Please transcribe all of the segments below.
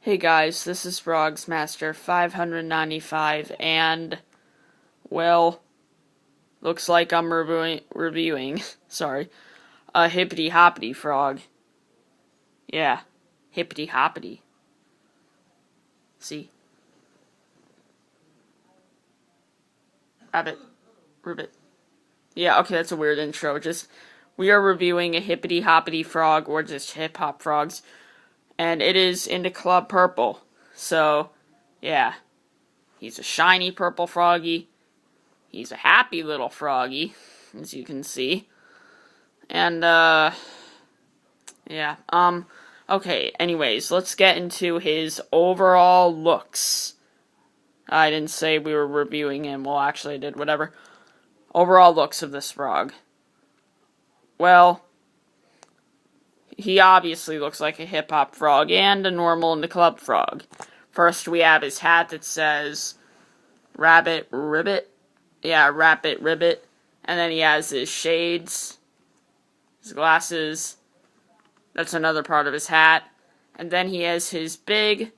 Hey guys, this is Frogz Master 595, and, well, looks like I'm reviewing, sorry, a hippity hoppity frog. Yeah, hippity hoppity. See? Rabbit. Ribbit. Yeah, okay, that's a weird intro. We are reviewing a hippity hoppity frog, or just hip hop frogs, and it is into Club Purple. So, yeah. He's a shiny purple froggy. He's a happy little froggy, as you can see. And, yeah. Okay, anyways, let's get into his overall looks. I didn't say we were reviewing him. Well, actually, I did. Whatever. Overall looks of this frog. Well, he obviously looks like a hip-hop frog and a normal in the club frog. First, we have his hat that says Rabbit Ribbit. Yeah, Rabbit Ribbit. And then he has his shades, his glasses. That's another part of his hat. And then he has his big,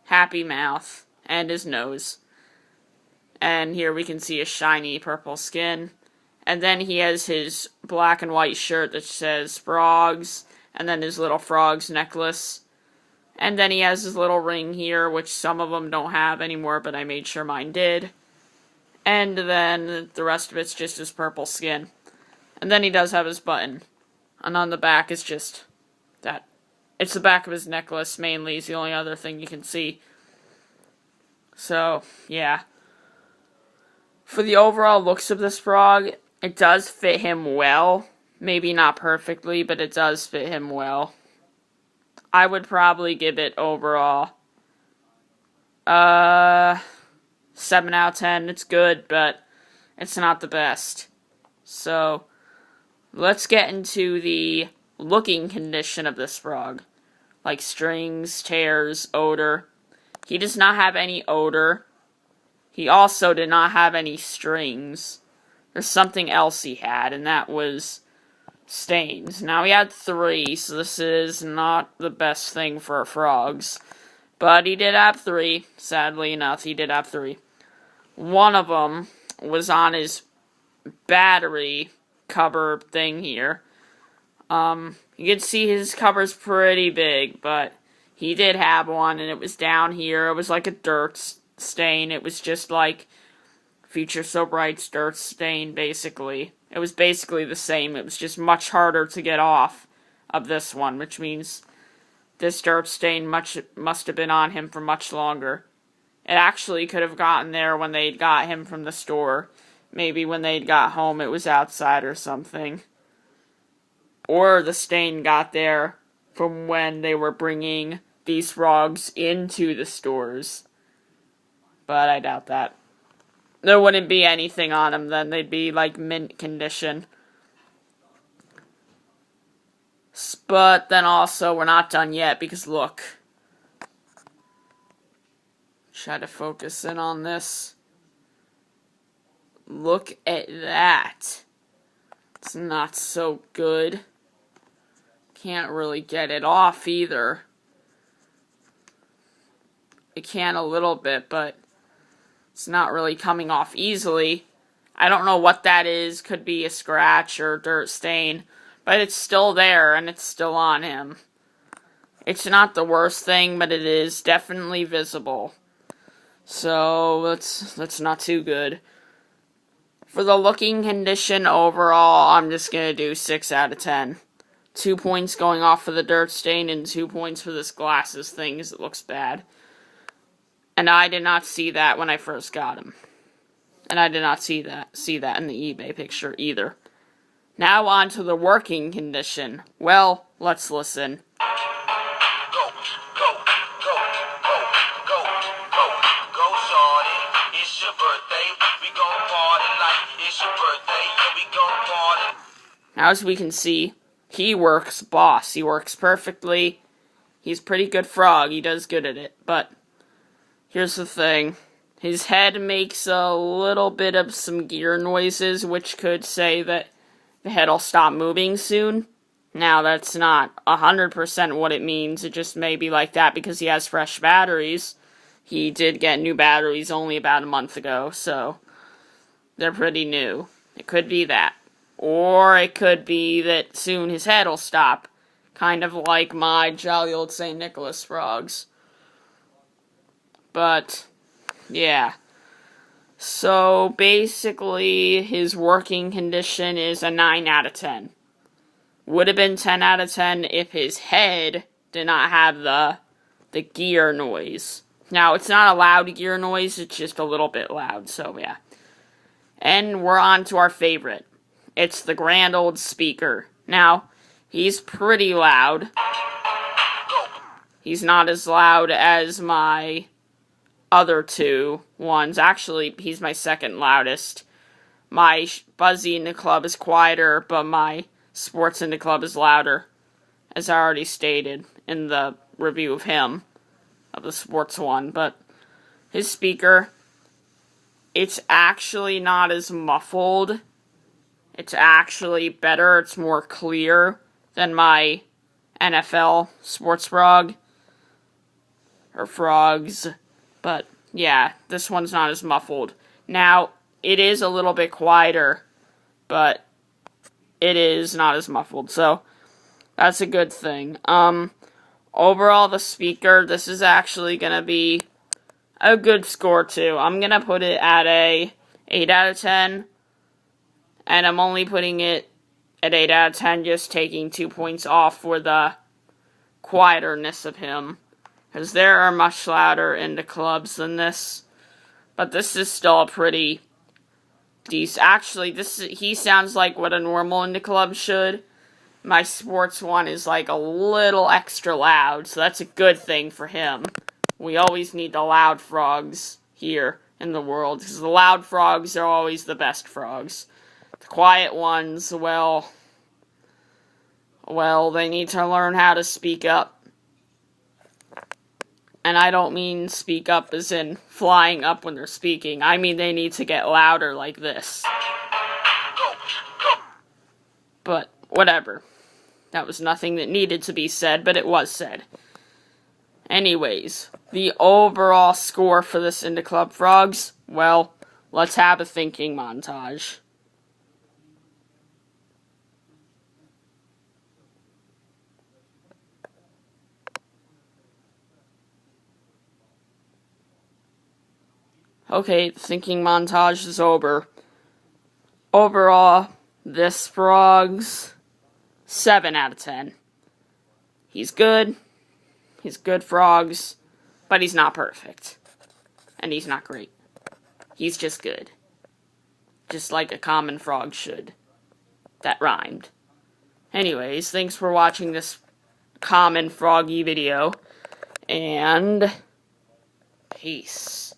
happy mouth and his nose. And here we can see his shiny purple skin. And then he has his black and white shirt that says Frogz. And then his little Frogz necklace. And then he has his little ring here, which some of them don't have anymore, but I made sure mine did. And then the rest of it's just his purple skin. And then he does have his button. And on the back is just that. It's the back of his necklace, mainly, is the only other thing you can see. So, yeah. For the overall looks of this frog, it does fit him well. Maybe not perfectly, but it does fit him well. I would probably give it overall 7 out of 10. It's good, but it's not the best. So, let's get into the looking condition of this frog. Like strings, tears, odor. He does not have any odor. He also did not have any strings. There's something else he had, and that was stains. Now, he had 3, so this is not the best thing for frogs. But he did have 3. Sadly enough, he did have 3. One of them was on his battery cover thing here. You can see his cover's pretty big, but he did have one, and it was down here. It was like a dirt stain. It was just like Future So Bright's dirt stain, basically. It was basically the same. It was just much harder to get off of this one, which means this dirt stain must have been on him for much longer. It actually could have gotten there when they got him from the store. Maybe when they got home it was outside or something. Or the stain got there from when they were bringing these frogs into the stores. But I doubt that. There wouldn't be anything on them then. They'd be like mint condition. But then also, we're not done yet because look. Try to focus in on this. Look at that. It's not so good. Can't really get it off either. It can a little bit, but it's not really coming off easily. I don't know what that is. Could be a scratch or dirt stain. But it's still there, and it's still on him. It's not the worst thing, but it is definitely visible. So, that's not too good. For the looking condition overall, I'm just going to do 6 out of 10. 2 points going off for the dirt stain, and 2 points for this glasses thing, because it looks bad. And I did not see that when I first got him. And I did not see that in the eBay picture either. Now on to the working condition. Well, let's listen. Now, as we can see, he works boss. He works perfectly. He's a pretty good frog. He does good at it. But here's the thing. His head makes a little bit of some gear noises, which could say that the head will stop moving soon. Now, that's not 100% what it means. It just may be like that because he has fresh batteries. He did get new batteries only about a month ago, so they're pretty new. It could be that. Or it could be that soon his head will stop. Kind of like my jolly old St. Nicholas Frogz. But, yeah. So, basically, his working condition is a 9 out of 10. Would have been 10 out of 10 if his head did not have the gear noise. Now, it's not a loud gear noise, it's just a little bit loud, so yeah. And we're on to our favorite. It's the grand old speaker. Now, he's pretty loud. He's not as loud as my other two ones. Actually, he's my second loudest. My Buzzy in the club is quieter, but my Sports in the club is louder, as I already stated in the review of him, of the sports one. But his speaker, it's actually not as muffled. It's actually better. It's more clear than my NFL sports frog, or Frogz. But yeah, this one's not as muffled. Now, it is a little bit quieter, but it is not as muffled, so that's a good thing. Overall, the speaker, this is actually gonna be a good score too. I'm gonna put it at a 8 out of 10, and I'm only putting it at 8 out of 10, just taking 2 points off for the quieterness of him, because there are much louder in the clubs than this, but this is still a pretty decent. Actually, he sounds like what a normal indie club should. My sports one is like a little extra loud, so that's a good thing for him. We always need the loud frogs here in the world, because the loud frogs are always the best frogs. The quiet ones, well, they need to learn how to speak up. And I don't mean speak up as in flying up when they're speaking. I mean they need to get louder like this. But, whatever. That was nothing that needed to be said, but it was said. Anyways, the overall score for this Indie Club Frogz, well, let's have a thinking montage. Okay, the thinking montage is over. Overall, this Frogz, 7 out of 10. He's good. He's good Frogz, but he's not perfect. And he's not great. He's just good. Just like a common frog should. That rhymed. Anyways, thanks for watching this common froggy video. And peace.